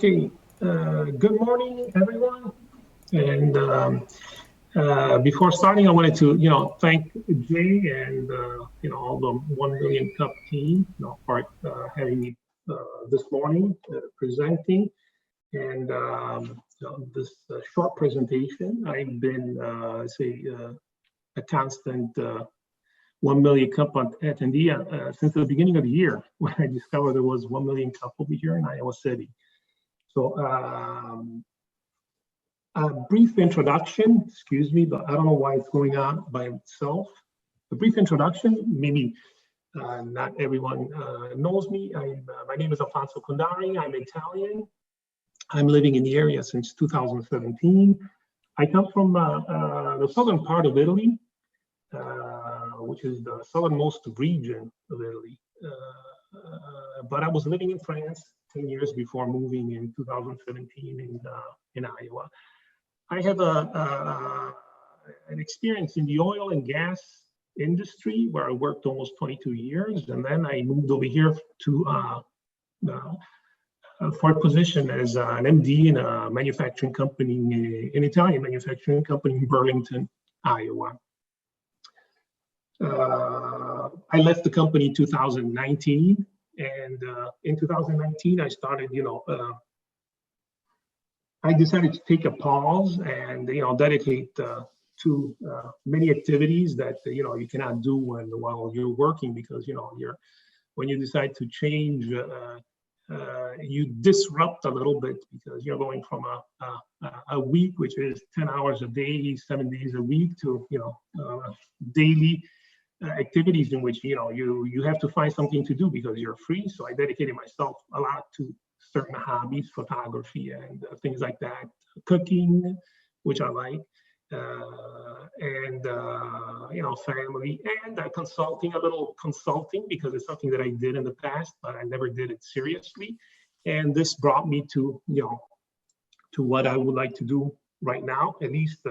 Okay, good morning, everyone. And before starting, I wanted to, thank Jay and, all the 1 Million Cup team, for having me this morning presenting. And this short presentation, I've been, a constant 1 Million Cup attendee since the beginning of the year when I discovered there was 1 Million Cup over here in Iowa City. So a brief introduction, excuse me, but I don't know why it's going on by itself. A brief introduction, maybe not everyone knows me. My name is Alfonso Condari, I'm Italian. I'm living in the area since 2017. I come from the southern part of Italy, which is the southernmost region of Italy. But I was living in France 10 years before moving in 2017 in Iowa. I have an experience in the oil and gas industry where I worked almost 22 years, and then I moved over here to for a position as an MD in a manufacturing company, an Italian manufacturing company in Burlington, Iowa. I left the company in 2019, and in 2019 I started, I decided to take a pause and dedicate to many activities that you cannot do while you're working, because when you decide to change, you disrupt a little bit, because you're going from a week which is 10 hours a day, 7 days a week, to daily activities in which you have to find something to do because you're free. So I dedicated myself a lot to certain hobbies, photography and things like that, cooking, which I like, and family, and consulting, a little consulting, because it's something that I did in the past, but I never did it seriously. And this brought me to to what I would like to do right now, at least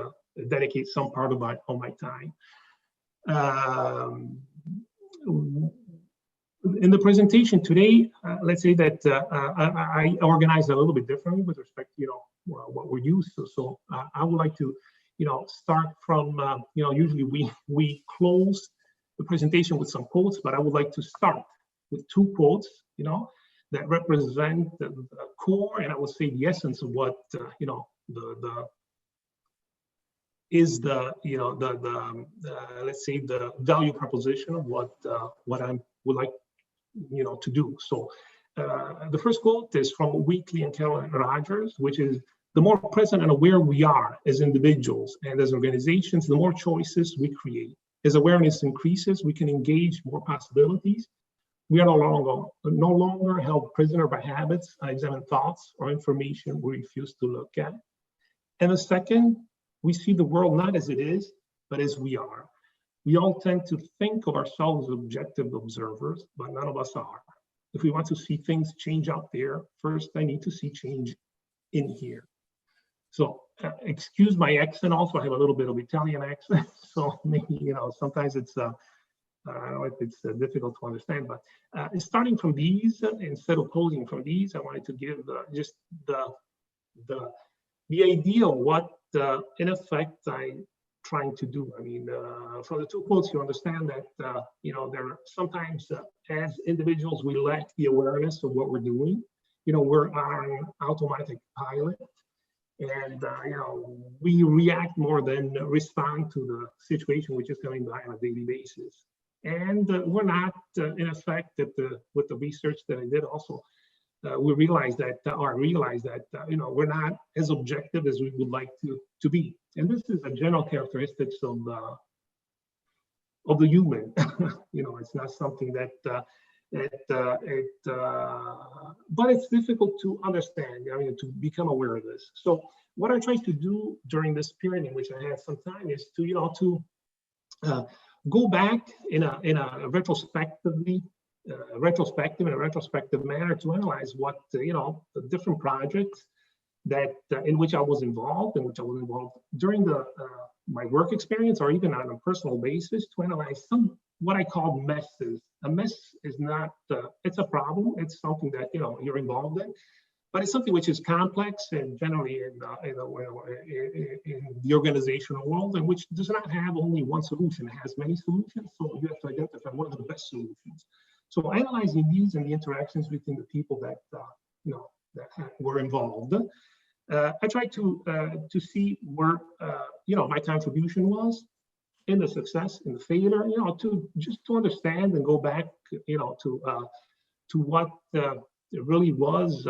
dedicate some part of my time. In the presentation today, let's say that I organize a little bit differently with respect to what we're used to. So I would like to start from usually we close the presentation with some quotes, but I would like to start with two quotes that represent the core, and I would say the essence of what let's say the value proposition of what I would like to do. So the first quote is from Wheatley and Carolyn Rogers, which is, "The more present and aware we are as individuals and as organizations, the more choices we create. As awareness increases, we can engage more possibilities. We are no longer held prisoner by habits, unexamined thoughts, or information we refuse to look at. And the second, we see the world not as it is, but as we are. We all tend to think of ourselves as objective observers, but none of us are. If we want to see things change out there, first I need to see change in here." So excuse my accent. Also, I have a little bit of Italian accent, so maybe sometimes it's I don't know if it's difficult to understand. But starting from these, instead of closing from these, I wanted to give just the idea of what in effect I'm trying to do. I mean, from the two quotes, you understand that there are sometimes as individuals we lack the awareness of what we're doing. We're on automatic pilot, and we react more than respond to the situation which is coming by on a daily basis. And we're not, in effect, with the research that I did also, we realized that, we're not as objective as we would like to be. And this is a general characteristics of the human. It's not something that, but it's difficult to understand, to become aware of this. So what I try to do during this period in which I have some time is to go back in a retrospective manner to analyze what the different projects that in which I was involved, during my work experience, or even on a personal basis, to analyze some what I call messes. A mess is not it's a problem. It's something that you're involved in, but it's something which is complex and generally in the organizational world, and which does not have only one solution. It has many solutions, so you have to identify what are the best solutions. So analyzing these and the interactions between the people that that were involved, I tried to see where my contribution was in the success, in the failure, to understand and go back, to what it really was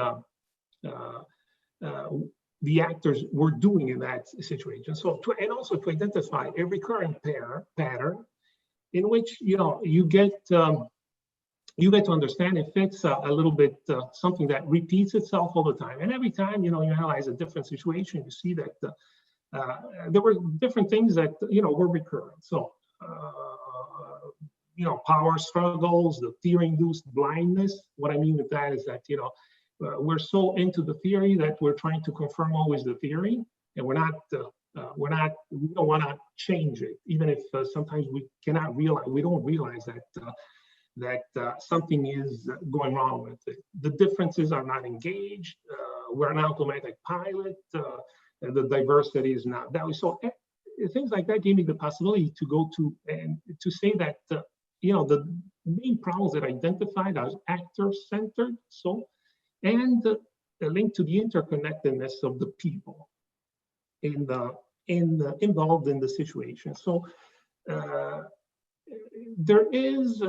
the actors were doing in that situation. So, and also to identify a recurrent pattern in which you get to understand if it's a little bit something that repeats itself all the time. And every time you analyze a different situation, you see that there were different things that were recurrent. So power struggles, the theory-induced blindness. What I mean with that is that we're so into the theory that we're trying to confirm always the theory, and we don't want to change it, even if sometimes we don't realize that something is going wrong with it. The differences are not engaged. We're an automatic pilot. The diversity is not that way. So things like that gave me the possibility to go to and to say that the main problems that I identified as actor-centered, and the link to the interconnectedness of the people involved in the situation. So there is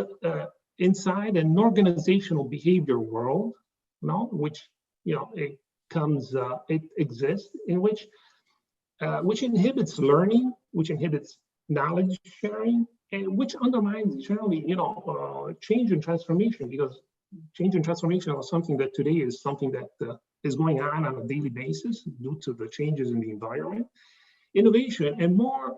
inside an organizational behavior world, which it exists, in which inhibits learning, which inhibits knowledge sharing, and which undermines generally change and transformation, because change and transformation are something that today is something that is going on a daily basis due to the changes in the environment. Innovation and more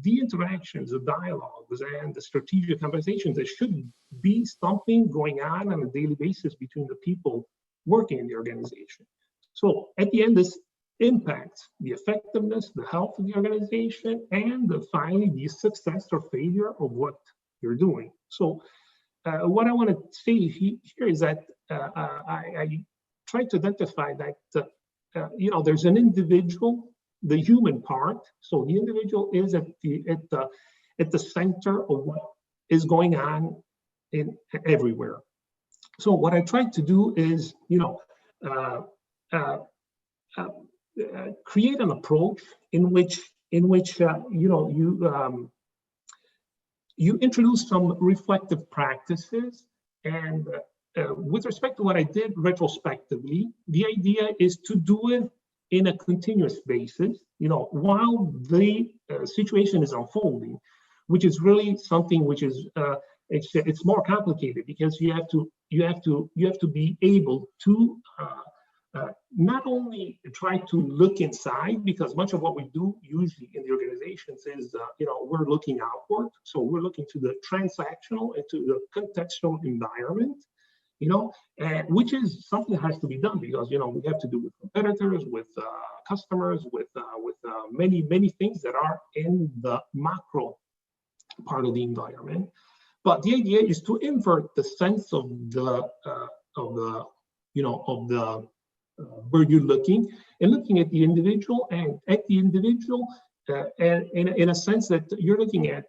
the interactions, the dialogues, and the strategic conversations that should be something going on a daily basis between the people working in the organization. So at the end, this impacts the effectiveness, the health of the organization, and finally the success or failure of what you're doing. So what I want to say here is that I try to identify that there's an individual, the human part. So the individual is at the center of what is going on everywhere. So what I try to do is create an approach in which you introduce some reflective practices, and with respect to what I did retrospectively, the idea is to do it in a continuous basis, while the situation is unfolding, which is really something which is it's more complicated, because you have to be able to not only try to look inside, because much of what we do usually in the organizations is, we're looking outward. So we're looking to the transactional and to the contextual environment, which is something that has to be done, because, we have to do with competitors, with customers, with many, many things that are in the macro part of the environment. But the idea is to invert the sense of where you're looking at the individual, and in a sense that you're looking at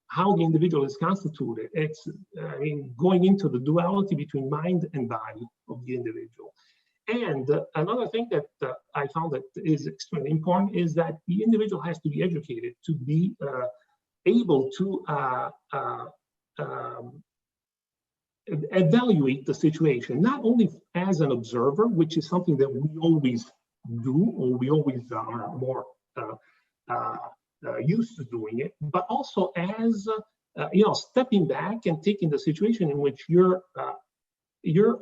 how the individual is constituted. It's going into the duality between mind and body of the individual. And another thing that I found that is extremely important is that the individual has to be educated to be able to evaluate the situation, not only as an observer, which is something that we always do, or we always are more used to doing it, but also as stepping back and taking the situation in which you're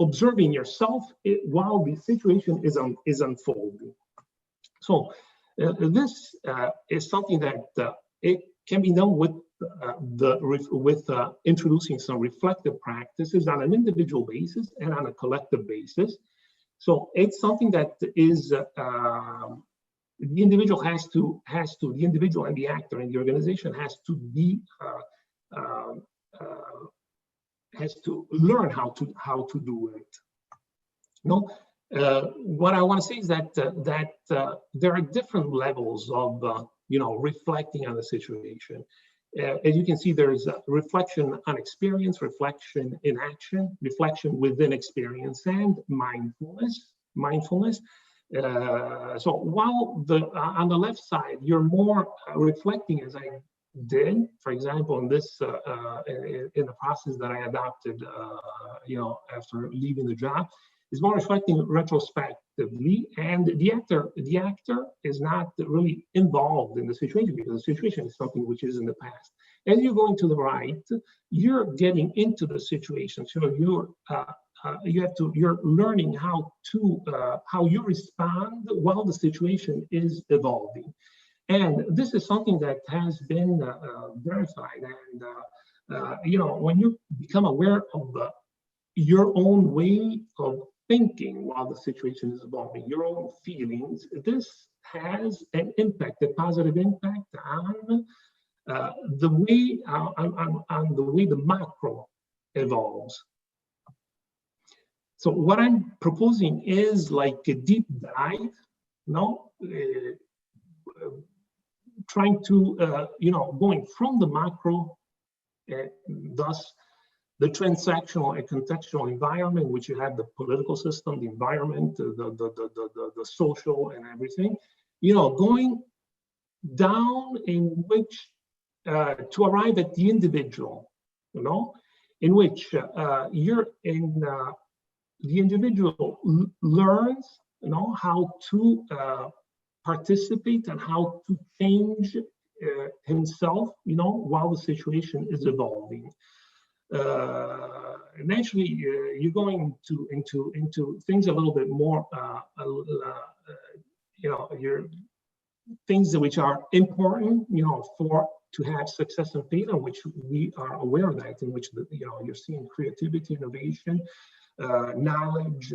observing yourself while the situation is unfolding. So this is something that it can be done with introducing some reflective practices on an individual basis and on a collective basis. So it's something that is the individual the individual and the actor in the organization has to learn how to do it. What I want to say is that there are different levels of reflecting on the situation. As you can see, there's reflection on experience, reflection in action, reflection within experience, and mindfulness. So while on the left side, you're more reflecting, as I did, for example, in this in the process that I adopted, after leaving the job, is more reflecting retrospectively, and the actor is not really involved in the situation because the situation is something which is in the past. As you're going to the right, you're getting into the situation, so you're learning how you respond while the situation is evolving. And this is something that has been verified. And when you become aware of your own way of thinking while the situation is evolving, your own feelings, this has an impact, a positive impact on the way the macro evolves. So what I'm proposing is like a deep dive, trying to, going from the macro, thus the transactional and contextual environment, in which you have the political system, the environment, the social and everything, going down in which to arrive at the individual, in which the individual learns, how to participate and how to change himself, while the situation is evolving. Naturally, you're going into things a little bit more, your things which are important, to have success and failure, which we are aware of that, in which you're seeing creativity, innovation, knowledge,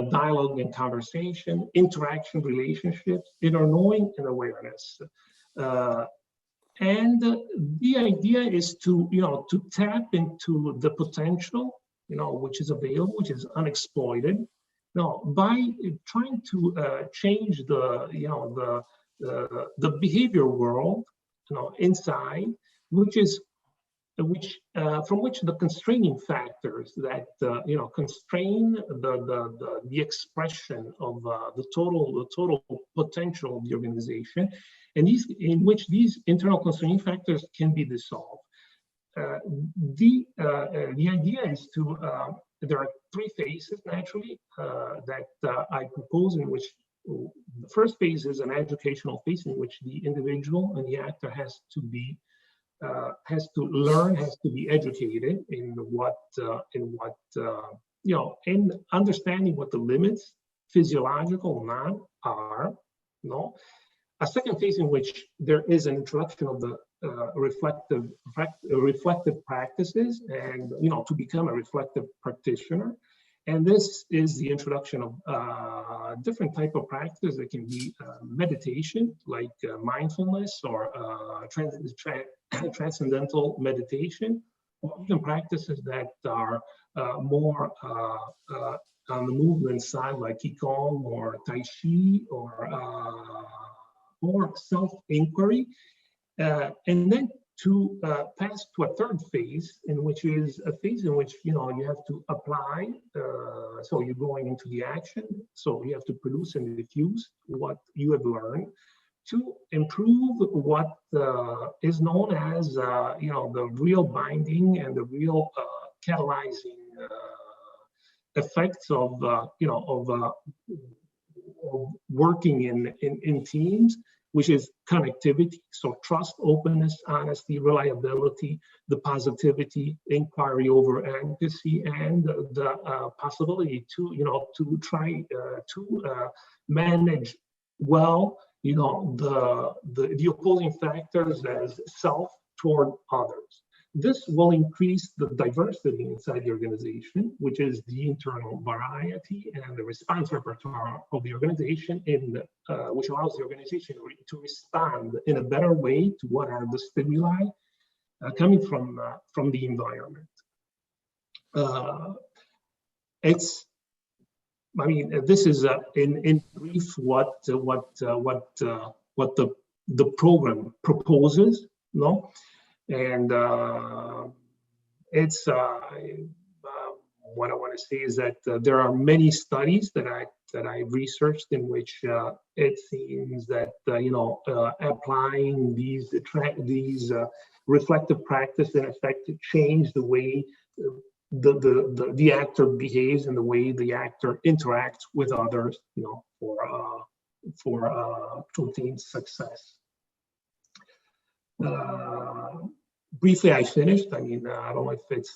dialogue and conversation, interaction, relationships, inner knowing and awareness. And the idea is to tap into the potential, which is available, which is unexploited. By trying to change the behavior world, inside, from which the constraining factors that constrain the expression of the total potential of the organization, and in which these internal constraining factors can be dissolved. The idea is to there are three phases naturally that I propose, in which the first phase is an educational phase, in which the individual and the actor has to learn, has to be educated in in understanding what the limits, physiological, not are. A second phase in which there is an introduction of the reflective practices, and to become a reflective practitioner. And this is the introduction of different type of practices that can be meditation, like mindfulness, or transcendental meditation, or even practices that are more on the movement side, like Qigong or Tai Chi, or self-inquiry, and then to pass to a third phase, which is a phase in which you have to apply. So you're going into the action. So you have to produce and diffuse what you have learned to improve what is known as the real binding and the real catalyzing effects of working in teams, which is connectivity. So trust, openness, honesty, reliability, the positivity, inquiry over advocacy, and the possibility to try to manage well, the opposing factors as self toward others. This will increase the diversity inside the organization, which is the internal variety and the response repertoire of the organization, which allows the organization to respond in a better way to what are the stimuli coming from the environment. It's I mean, this is in brief what the program proposes, no, and it's what I want to say is that there are many studies that I researched in which it seems that applying these reflective practice in effect to change the way the actor behaves and the way the actor interacts with others, for protein success. Briefly, I finished. I mean, I don't know if it's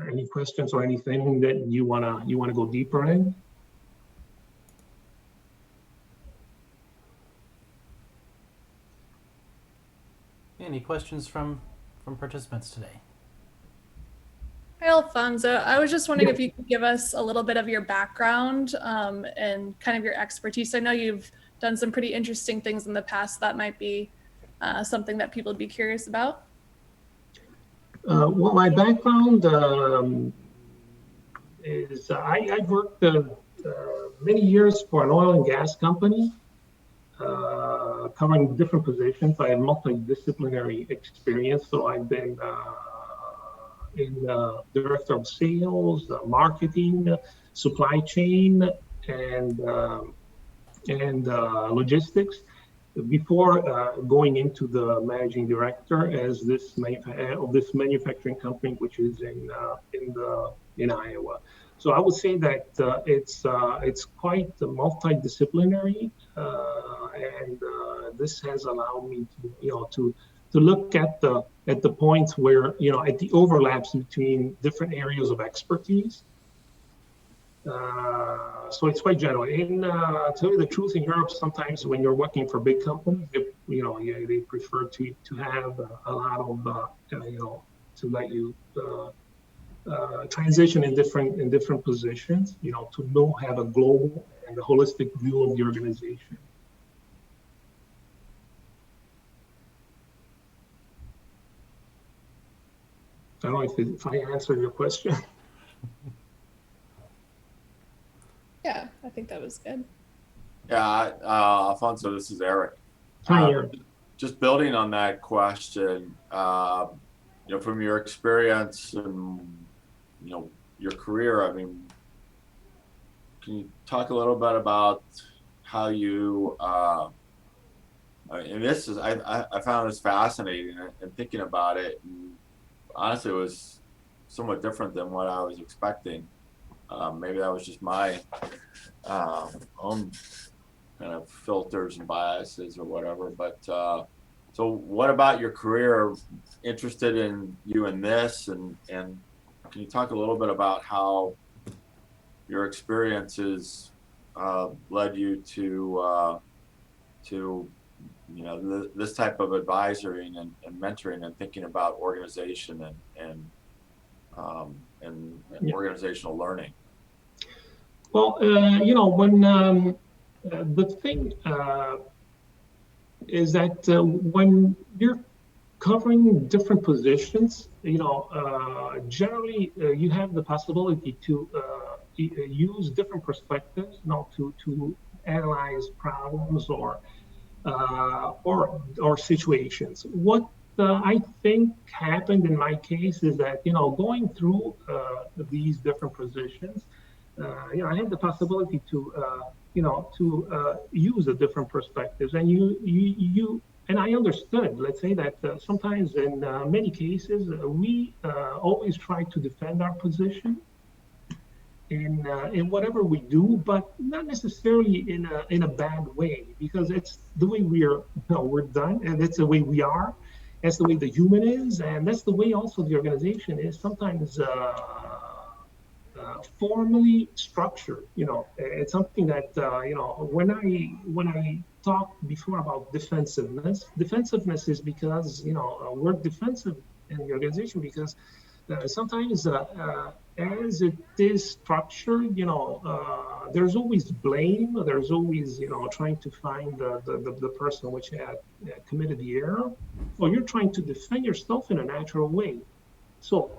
any questions or anything that you wanna go deeper in. Any questions from participants today? Hi, Alfonso. I was just wondering if you could give us a little bit of your background and kind of your expertise. I know you've done some pretty interesting things in the past that might be something that people would be curious about. Well, my background is I worked many years for an oil and gas company, covering different positions. I have multidisciplinary experience, so I've been in director of sales, marketing, supply chain, and logistics before going into the managing director as this manufacturing company, which is in Iowa. So I would say that it's quite multidisciplinary, and this has allowed me to look at the points where at the overlaps between different areas of expertise. So it's quite general. And to tell you the truth, in Europe, sometimes when you're working for big companies, they prefer to have a lot of to let you transition in different positions, to have a global and a holistic view of the organization. I don't know if I answered your question. Yeah, I think that was good. Yeah, Alfonso, this is Eric. Hi, Eric. Just building on that question, from your experience and your career, I mean, can you talk a little bit about how you? And this is I found this fascinating and thinking about it. And honestly, it was somewhat different than what I was expecting. Maybe that was just my own kind of filters and biases or whatever. But so what about your career interested in you in this? And can you talk a little bit about how your experiences led you to this type of advisory and mentoring and thinking about organization and organizational learning? Well, when the thing is that when you're covering different positions, generally you have the possibility to use different perspectives, to analyze problems or situations. What I think happened in my case is that going through these different positions, I had the possibility to use the different perspectives, and and I understood. Let's say that sometimes in many cases we always try to defend our position in whatever we do, but not necessarily in a bad way, because it's the way we're done, and it's the way we are. That's the way the human is, and that's the way also the organization is sometimes formally structured. It's something that when I talked before about defensiveness is because we're defensive in the organization because sometimes as it is structured, there's always blame. There's always trying to find the person which had committed the error. Or you're trying to defend yourself in a natural way. So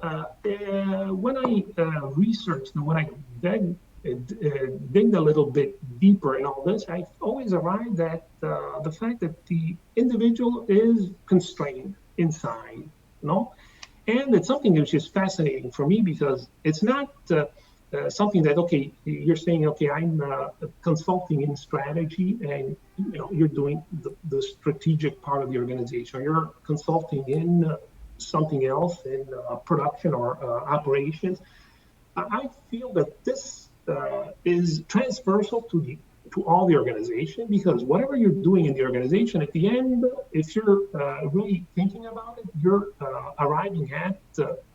when I researched and when I digged a little bit deeper in all this, I always arrived at the fact that the individual is constrained inside, you know? And it's something which is fascinating for me because it's not something that, okay, you're saying, okay, I'm consulting in strategy and, you know, you're doing the strategic part of the organization. You're consulting in something else in production or operations. I feel that this is transversal to all the organization, because whatever you're doing in the organization, at the end, if you're really thinking about it, you're arriving at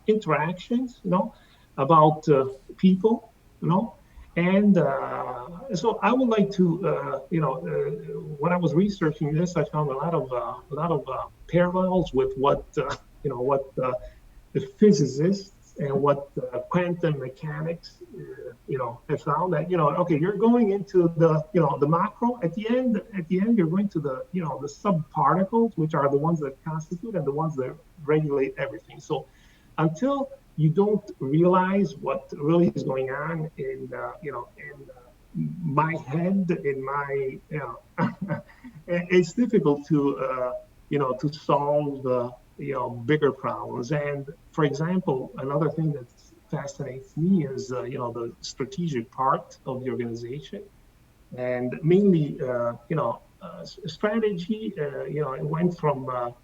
interactions, you know, about people, you know. And so I would like to, you know, when I was researching this, I found a lot of parallels with what you know, what the physicists and what quantum mechanics, you know, have found that, you know, okay, you're going into the, you know, the macro. At the end, you're going to the, you know, the subparticles, which are the ones that constitute and the ones that regulate everything. So until you don't realize what really is going on in, you know, in my head, in my, you know, it's difficult to, you know, to solve you know, bigger problems. And for example, another thing that fascinates me is, you know, the strategic part of the organization, and mainly, you know, strategy. You know, it went from a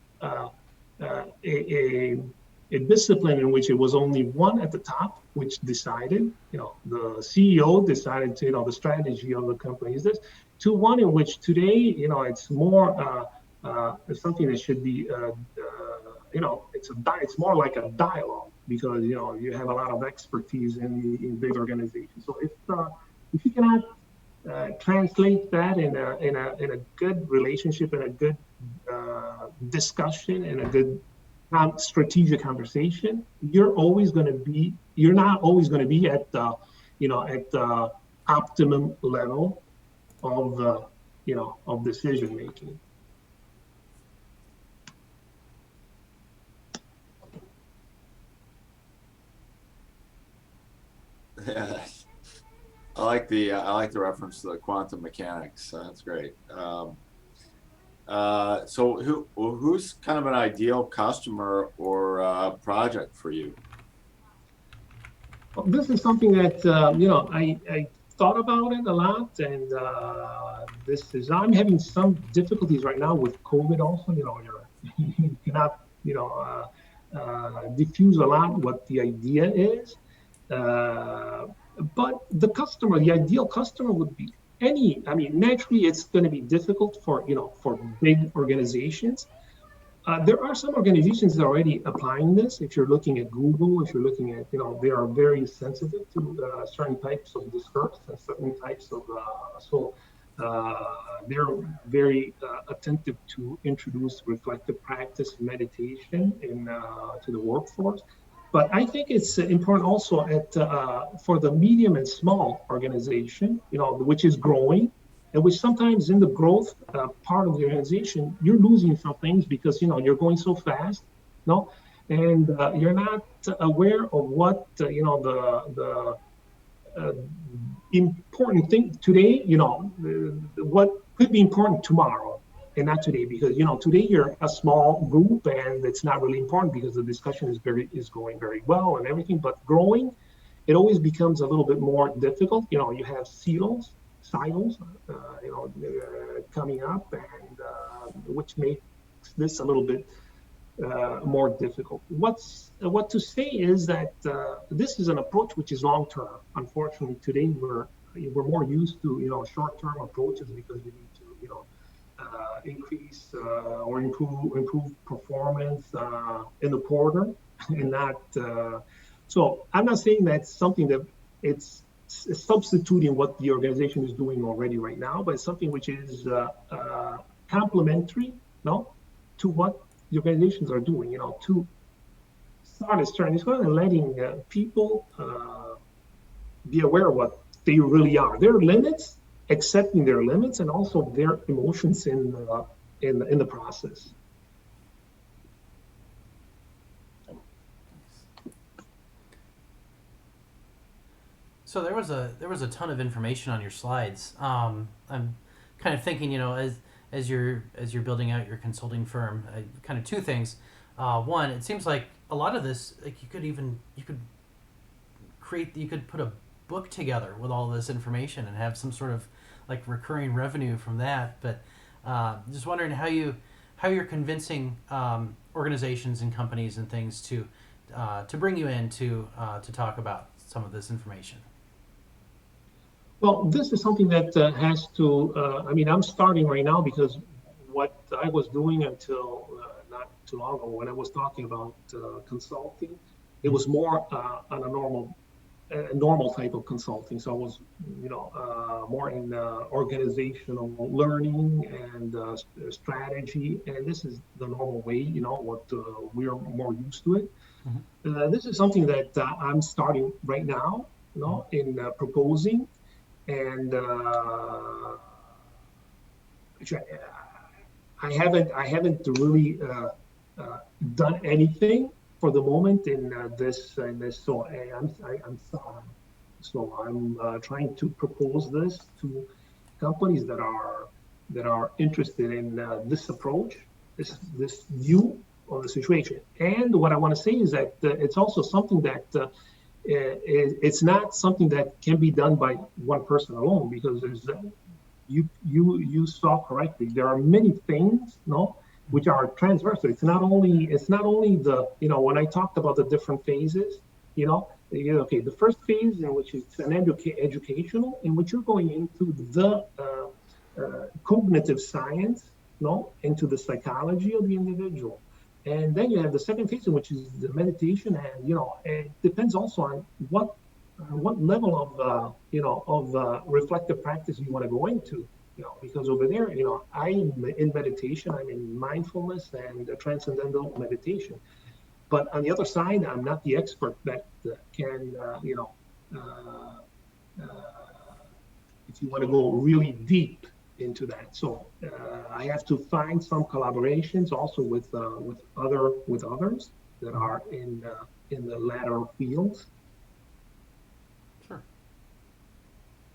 discipline in which it was only one at the top, which decided, you know, the CEO decided to, you know, the strategy of the company is this, to one in which today, you know, it's more something that should be, you know, it's more like a dialogue, because, you know, you have a lot of expertise in big organizations. So if you cannot translate that in a good relationship, in a good discussion, in a good strategic conversation, you're not always going to be at the, you know, at the optimum level of you know, of decision making. Yeah, I like the reference to the quantum mechanics. That's great. So who's kind of an ideal customer or project for you? Well, this is something that you know, I thought about it a lot, and I'm having some difficulties right now with COVID. Also, you know, you cannot, you know, diffuse a lot what the idea is. But the ideal customer would be any, I mean, naturally it's going to be difficult for, you know, for big organizations. There are some organizations that are already applying this. If you're looking at Google, if you're looking at, you know, they are very sensitive to certain types of discourse and certain types of, they're very attentive to introduce reflective practice, meditation to the workforce. But I think it's important also for the medium and small organization, you know, which is growing, and which sometimes in the growth part of the organization, you're losing some things because, you know, you're going so fast, no, and you're not aware of what, you know, the important thing today, you know, what could be important tomorrow and not today, because, you know, today you're a small group and it's not really important because the discussion is going very well and everything, but growing, it always becomes a little bit more difficult. You know, you have silos, you know, coming up, and which makes this a little bit more difficult. What to say is that this is an approach which is long term. Unfortunately, today we're more used to, you know, short term approaches because you need to, you know, increase or improve performance in the quarter, and not. So I'm not saying that's something that it's substituting what the organization is doing already right now, but it's something which is complementary, no, to what the organizations are doing. You know, to start as turning and letting people be aware of what they really are, their limits, accepting their limits, and also their emotions in the process. So there was a ton of information on your slides. I'm kind of thinking, as you're building out your consulting firm, kind of two things. One, it seems like a lot of this, like you could put a book together with all this information and have some sort of like recurring revenue from that. But just wondering how you're convincing organizations and companies and things to bring you in to talk about some of this information. Well, this is something that has to, I'm starting right now because what I was doing until not too long ago when I was talking about consulting, it was more on a normal type of consulting. So I was, more in organizational learning and strategy. And this is the normal way, what we are more used to it. Mm-hmm. This is something that I'm starting right now, in proposing. And I haven't really done anything for the moment in this. So I'm trying to propose this to companies that are interested in this approach, this view of the situation. And what I want to say is that it's also something that. It's not something that can be done by one person alone, because you saw correctly. There are many things, which are transversal. It's not only the, when I talked about the different phases, okay, the first phase in which it's an educational, in which you're going into the cognitive science, into the psychology of the individual. And then you have the second phase, which is the meditation, and it depends also on what level of reflective practice you want to go into, because over there, I'm in meditation, I'm in mindfulness and transcendental meditation, but on the other side, I'm not the expert that can, if you want to go really deep into that. So I have to find some collaborations also with others that are in the latter fields. Sure.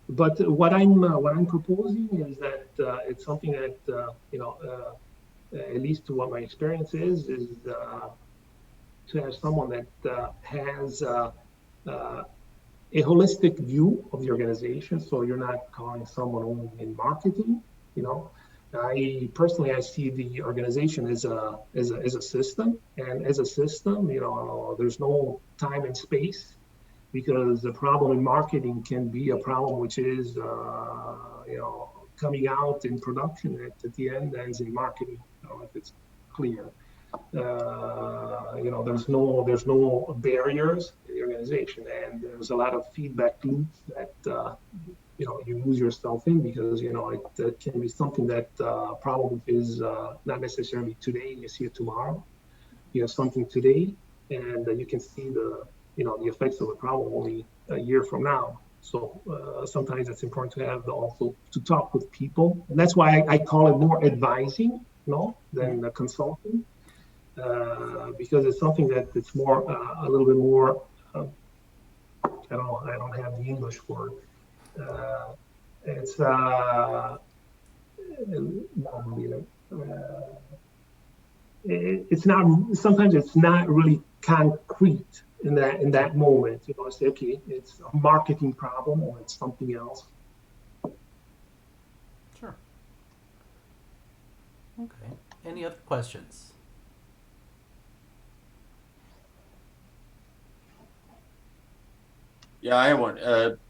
But what I'm proposing is that it's something that at least to what my experience is to have someone that has a holistic view of the organization. So you're not calling someone only in marketing. I personally see the organization as a system, and as a system, there's no time and space, because the problem in marketing can be a problem which is coming out in production at the end ends in marketing, if it's clear. There's no barriers in the organization, and there's a lot of feedback loops that you lose yourself in, because it can be something that problem is not necessarily today. You see it tomorrow. You have something today, and you can see the effects of the problem only a year from now. So sometimes it's important to have also to talk with people, and that's why I call it more advising, than consulting. Because it's something that it's more a little bit more. I don't have the English word. It's it's not. Sometimes it's not really concrete in that moment. I say, okay, it's a marketing problem or it's something else. Sure. Okay. Any other questions? Yeah, I have one.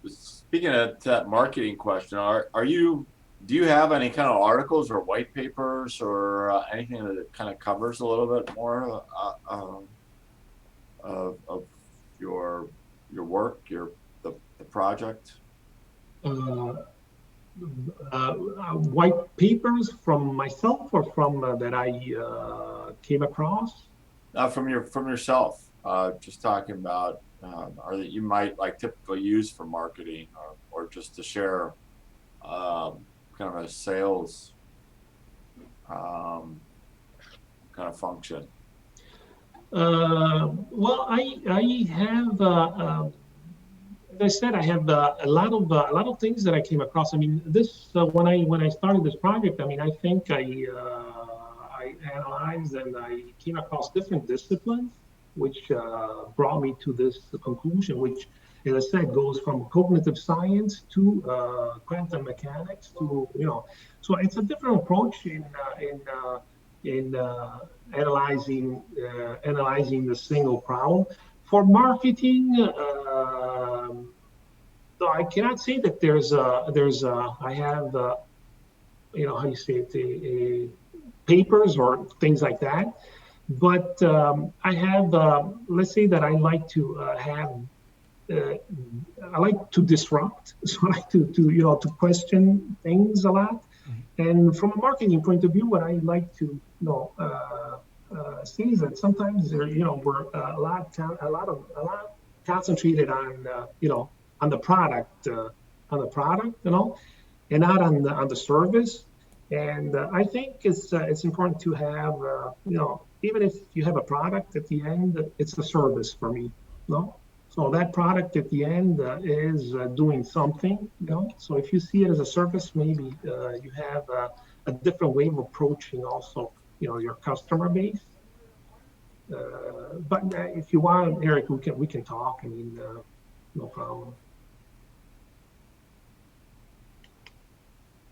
Speaking of that marketing question, do you have any kind of articles or white papers or anything that kind of covers a little bit more of your work, the project? White papers from myself or from that I came across? From yourself. Just talking about. Or that you might typically use for marketing or just to share kind of a sales kind of function? Well, I have as I said, I have a lot of things that I came across. I mean, this when I started this project, I mean, I think I analyzed and I came across different disciplines, which brought me to this conclusion, which, as I said, goes from cognitive science to quantum mechanics to, you know, so it's a different approach in analyzing the single problem. For marketing, so I cannot say that I have you know, how you say it, papers or things like that. But I have, let's say that I like to I like to disrupt. So I like to you know, to question things a lot. And from a marketing point of view, what I like to, you know, see is that sometimes there, you know, we're a lot concentrated on, you know, on the product, you know, and not on the service. And I think it's important to have, you know, even if you have a product at the end, it's a service for me, no? So that product at the end is doing something, you know? So if you see it as a service, maybe you have a different way of approaching also, you know, your customer base. But if you want, Eric, we can talk. I mean, no problem.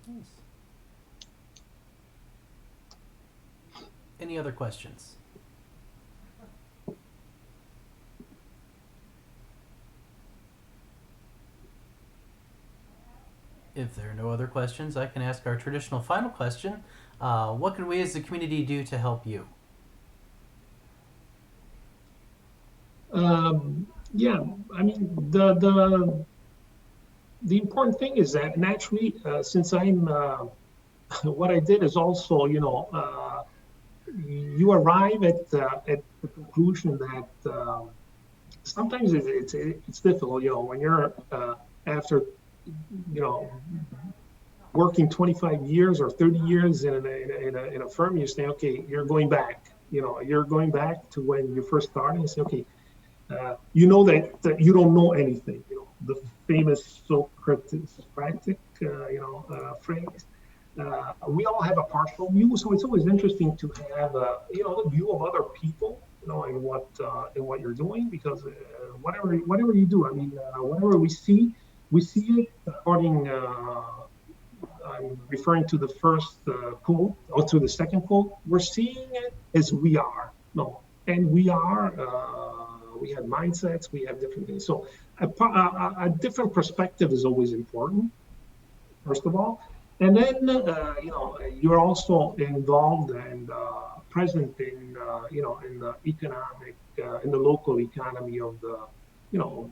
Nice. Any other questions? If there are no other questions, I can ask our traditional final question. What can we as the community do to help you? Yeah, I mean, the important thing is that naturally, since I'm, what I did is also, you know, you arrive at the conclusion that sometimes it's difficult, you know, when you're after, you know, working 25 years or 30 years in a firm, you say, okay, you're going back, you know, you're going back to when you first started and say, okay, you know that you don't know anything, you know, the famous Socratic, you know, phrase. We all have a partial view, so it's always interesting to have, you know, the view of other people, you know, in what you're doing, because whatever you do, I mean, whatever we see it according. I'm referring to the first quote or to the second quote. We're seeing it as we are, no, and we are. We have mindsets. We have different things. So a different perspective is always important. First of all. And then, you know, you're also involved and present in, you know, in the economic, in the local economy of the, you know,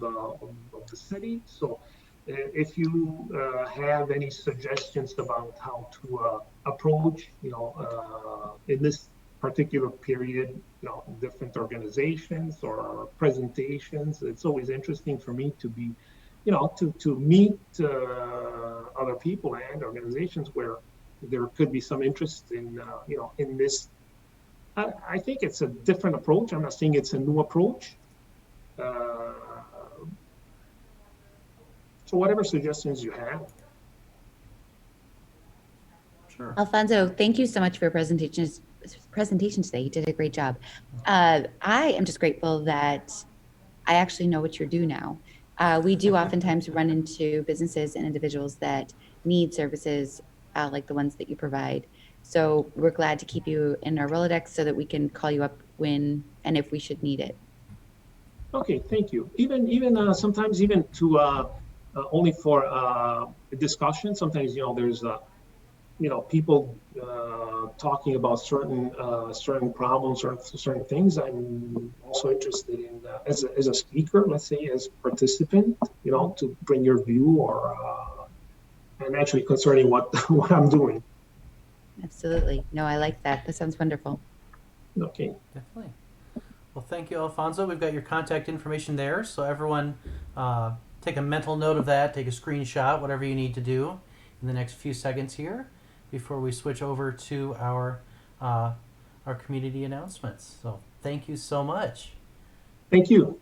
of the city. So if you have any suggestions about how to approach, you know, in this particular period, you know, different organizations or presentations, it's always interesting for me to be, you know, to meet other people and organizations where there could be some interest in, you know, in this. I think it's a different approach. I'm not saying it's a new approach. So whatever suggestions you have. Sure. Alfonso, thank you so much for your presentation today. You did a great job. I am just grateful that I actually know what you do now. We do oftentimes run into businesses and individuals that need services like the ones that you provide. So we're glad to keep you in our Rolodex so that we can call you up when and if we should need it. Okay, thank you. Even sometimes even to only for a discussion. Sometimes, you know, there's you know, people talking about certain problems or certain things. I'm also interested in as a speaker, let's say, as participant, you know, to bring your view or and actually concerning what I'm doing. Absolutely. No, I like that. That sounds wonderful. Okay. Definitely. Well, thank you, Alfonso. We've got your contact information there, so everyone take a mental note of that, take a screenshot, whatever you need to do in the next few seconds here before we switch over to our community announcements. So thank you so much. Thank you.